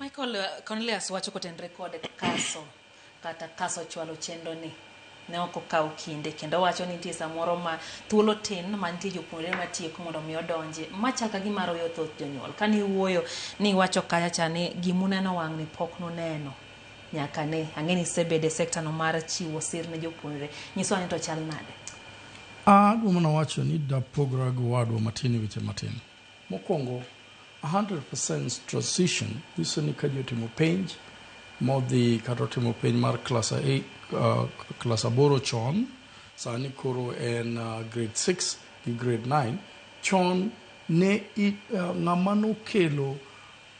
Michael Cornelius wacho kotenre kod kaso kata kaso chwalo chenro ni ne ok okaw kinde kendo wacho ni nitie samoro ma thuolo tin ma nitie jopuonjre ma tieko mondo mi odonje machaka gimaro yo thoth jonyuol kani wuoyo ni wacho kacha ni gimuneno wang' ni pok noneno nyaka ne ang'eni sebede sekta no mar chiwo sir ne jopuonjre nyiso ni to chal nade. Dwa mana wacho ni da pogra gi wadwa matin weche matin. Mokwongo 100% transition nyiso ni ka ji otimo penj modhi kata otimo penj mar class 8 class 8 chon sani koro en grade 6 gi grade 9 chon ne ng'ama nokelo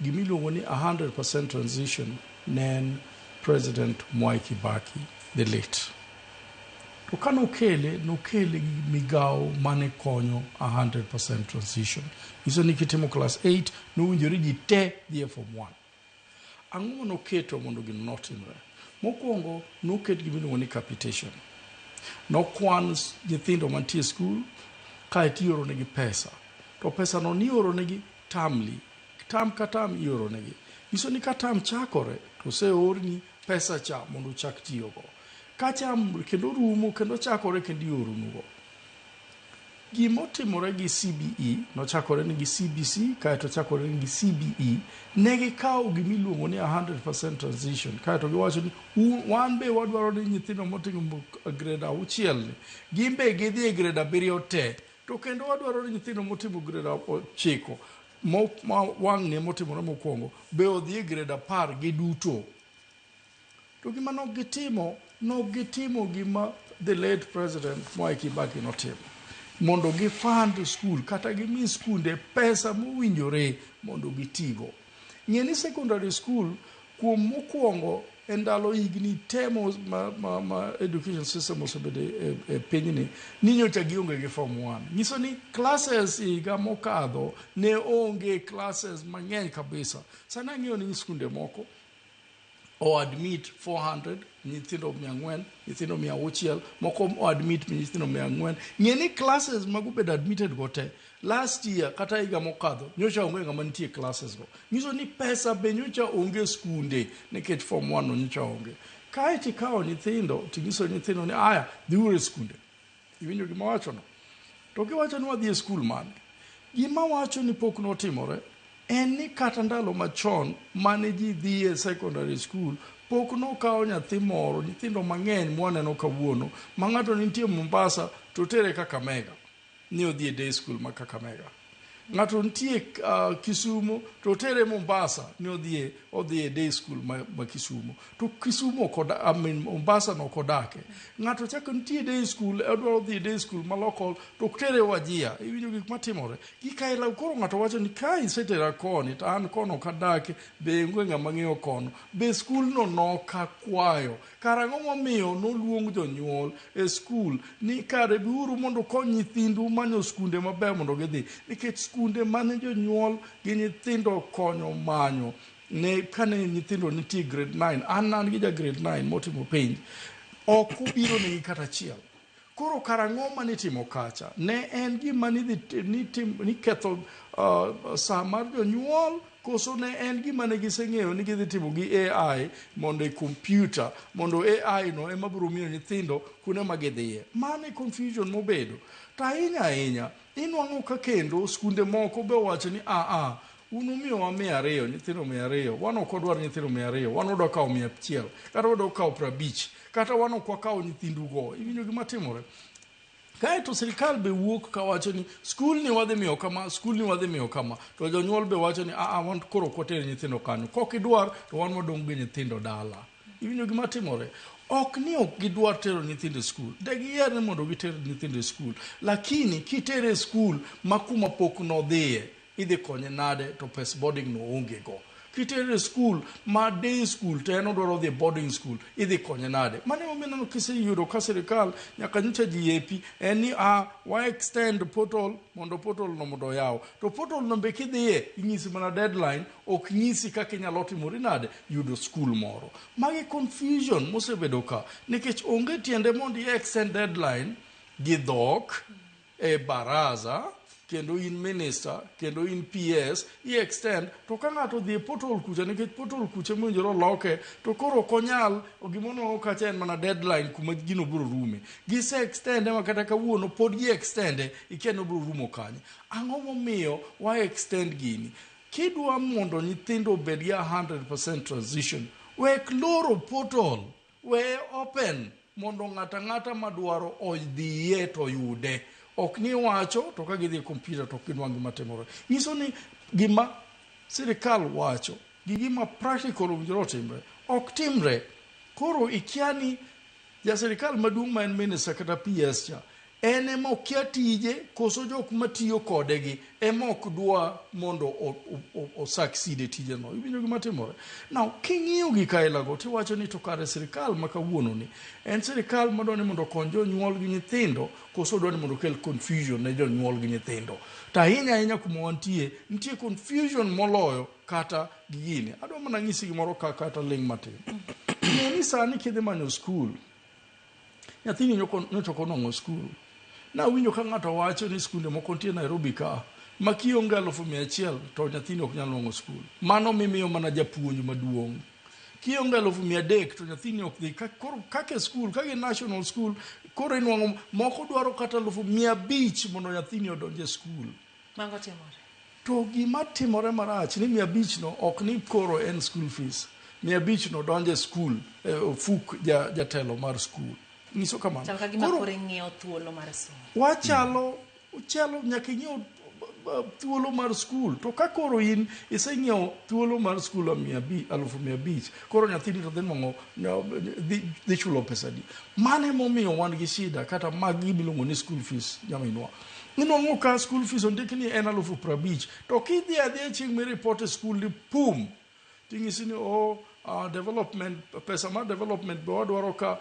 gimiluongo ni 100% transition ne en President Mwai Kibaki the late. To ka nokele gi migawo mane konyo 100% transition. Iso ni kitimo class 8 nowinjore ji te dhie form 1. Ang'o noketo mondo gino notimre? Mokwongo noket gimiluongo ni capitation. Nokwan nyithindo mantie skul kae tioro negi pesa. To pesa no nioro negi tamli. Tam ka tam ioro negi. Iso ni ka tam chakore to se orni pesa cha mondo chak tiyogo. Kacham kendo rumo kendo chakore kendo ioro nugo. Gimotimore gi CBE nochakore ni gi CBC kae to chakore ni gi CBE negi kawo gimiluongo ni 100% transition kae to giwacho ni wan be wadwaro ni nyithindo moting'o grade 6 ni gimbe gidhi e grade 7 te to kendo wadwaro ni nyithindo motimo grade 9 ma wang' ne motimore mokwongo be odhi e grade 10 giduto. To gima nogitimo gima the late President Mwai Kibaki notimo mondo gifund school kata gimi skunde pesa mowinjore mondo gitigo. Ng'eni secondary school kuom mokwongo e ndalo higni temo ma education system osebede e pinyni ni nyocha gionge gi form 1. Nyiso ni classes higa mokadho ne onge classes mang'eny kabisa. Sana ng'iyo ni skunde moko o admit 400 nyithindo 400 nyithindo 600 moko o admit nyithindo 400 ng'eni classes magobedo admitted gote last year kata higa mokadho nyocha onge ng'ama nitie classes go. Nyiso ni pesa be nyocha onge skunde nikech form 1 nyocha onge. Kae tikawo nyithindo tinyiso nyithindo ni aya dhiure skunde. Iwinjo gima wacho no. To kiwacho ni wadhi e skul man. Gima wacho ni pok notimore en ni kata ndalo machon mane ji dhi e secondary school pok nokawo nyathi moro nyithindo mang'eny mwaneno kawuono ma ng'ato nitie Mombasa to tere Kakamega ni odhi e day school ma Kakamega. Ng'ato nitie Kisumu to tere Mombasa ni odhi e day school ma Kisumu. To Kisumu Mombasa no kodake. Ng'ato chako nitie day school odwaro dhi e day school ma local to tere Wajia. Iwinjo gik matimore. Gikaila koro ng'ato wacho ni kai isetera koni to an kono kadake be ng'wenga mang'eyo kono. Be school no nokakwayo. Karang'o momiyo noluong jonyuol e school ni kare biuru mondo kony nyithindu manyo skunde maber mondo gidhi. Nikech skunde mane jonyuol gi nyithindo konyo manyo ne kane nyithindo nitie grade 9 an gi ja grade 9 motimo penj ok ubiro ni kata chiel. Koro karang'o mane timo kacha ne en gima ni ketho saa mar jonyuol koso ne en gima ne giseng'eyo ni gidhi timo gi AI mondo e computer mondo AI no ema biro miyo nyithindo kuonde ma gidhiye. Mane confusion mobedo. Ta ahinya inwang'o ka kendo skunde moko be wacho ni unumiyo wa 200 nyithindo 200 wan ok odwar nyithindo 200 wan odwa kawo 100 kata odwa kawo 50 kata wan ok wakawo nyithindugo. Iwinjo gima timore. Kae to sirikal be wuok ka wacho ni skul ni wadhi miyo kama to jonyuol be wacho ni wan koro kotere nyithindo kanyo kok idwar to wan modong' gi nyithindo dala. Iwinjo gima timore. Ok ni ok gidwar tero nyithindo skul. De giyier ni mondo giter nyithindo skul. Lakini kitere skul ma kuma pok nodhiye idhi konye nade to pes boarding no onge go. Kitere skul ma day school to en odwaro dhi boarding school idhi konye nade. Mane omenano kiseyudo ka sirikal nyaka nyocha GAP en ni wa extend portal mondo portal no mondo yaw. To portal no be kidhiye inyisi mana deadline ok nyisi kaka inyalo timori nade yudo skul moro. Magi confusion mosebedo ka nikech onge tiende mondo extend deadline gi dhok e baraza kendo in minister, kendo in PS, i extend, to ka ng'ato dhi e portal kucha, nikech portal kucha mowinjore loke, to koro konyal, gimono kacha en mana deadline kuma gino biro rume. Gise extend ema kata kawuono pod gi extende, ikia no biro rumo kanye. Ang'o momiyo wa extend gini? Kidwa mondo nyithindo obed gi 100% transition, wek loro portal, we open, mondo ng'ata madwaro odhiye to yude. Ok ni wacho to ka gidhi computer to kinwang' gima timore. Nyiso ni gima sirikal wacho gi gima practical owinjore timre ok timre. Koro ikiani ja sirikal maduong' ma en minister kata PS cha en ema okia tije koso jok matiyo kodegi ema ok dwa mondo o succeed e tije no. Ibinjo gima timore. Now king'iyo gi kailago tiwacho ni to kare sirikal ma kawuono ni en sirikal madwani mondo konyo jonyuol gi nyithindo koso dwani mondo kel confusion ne jonyuol gi nyithindo. Ta ahinya kuma wantie nitie confusion moloyo kata gini. Adwa mana ng'isi gimoro kata ling' matin. Ni sani kidhi manyo school, nyathini nyocha konong'o school. Na winjo ka ng'ato wacho ni skunde moko nitie Nairobi ka ma kionge 100,000 to nyathini ok nyal nong'o school. Mano mimiyo mana japuonj maduong'. Kionge 300 to nyathini ok dhi kake school, kake national school, koro inwang'o moko dwaro kata 500 mondo nyathini odonje school. Mango timore. To gima timore marach ni 500 no ok ni koro en school fees. 500 no donje school, fuk jatelo mar school. Niso kamano. Chal ka gima kore ng'iewo thuolo mar somo. Wachalo nyaka ing'iew thuolo mar school. To ka koro in iseng'iewo thuolo mar school 1,500, koro nyathini to dhi nwang'o dhi chulo pesa di. Mane momiyo wan gi shida kata magi miluongo ni school fees nyaminwa. Inwang'o ka school fees ondiki ni en 50,000, to kidhi adhiya chieng' miripot e school ni pum, ting'isi ni development, pesa ma development be wadwaro ka,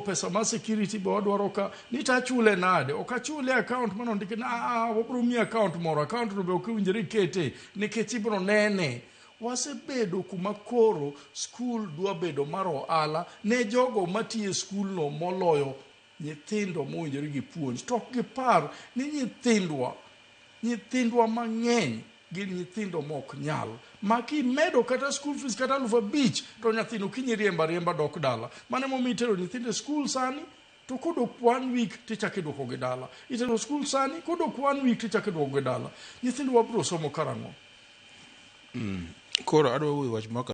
pesa ma security be wadwaro ka, nitachule nade, okachule account mano ndike na wabro mi account moro, account no be okiwinjore kete nikech ibro nene. Wasebedo kuma koro school dwa bedo mar ohala ne jogo matiye school no moloyo nyithindo mowinjore gi puonj. Tok gi par ni nyithindwa mang'eny gin nyithindo mok nyal. Maki medo kata school fees kata 5,000 to nyathino kinyi riemba dok dala. Mane momitero nyithinde school sani to kodok 1 week tichake dwoko gi dala. Itero school sani kodok 1 week tichake dwoko gi dala. Nyithindo wabro somo karang'o? Koro adwa wuoyo wach maka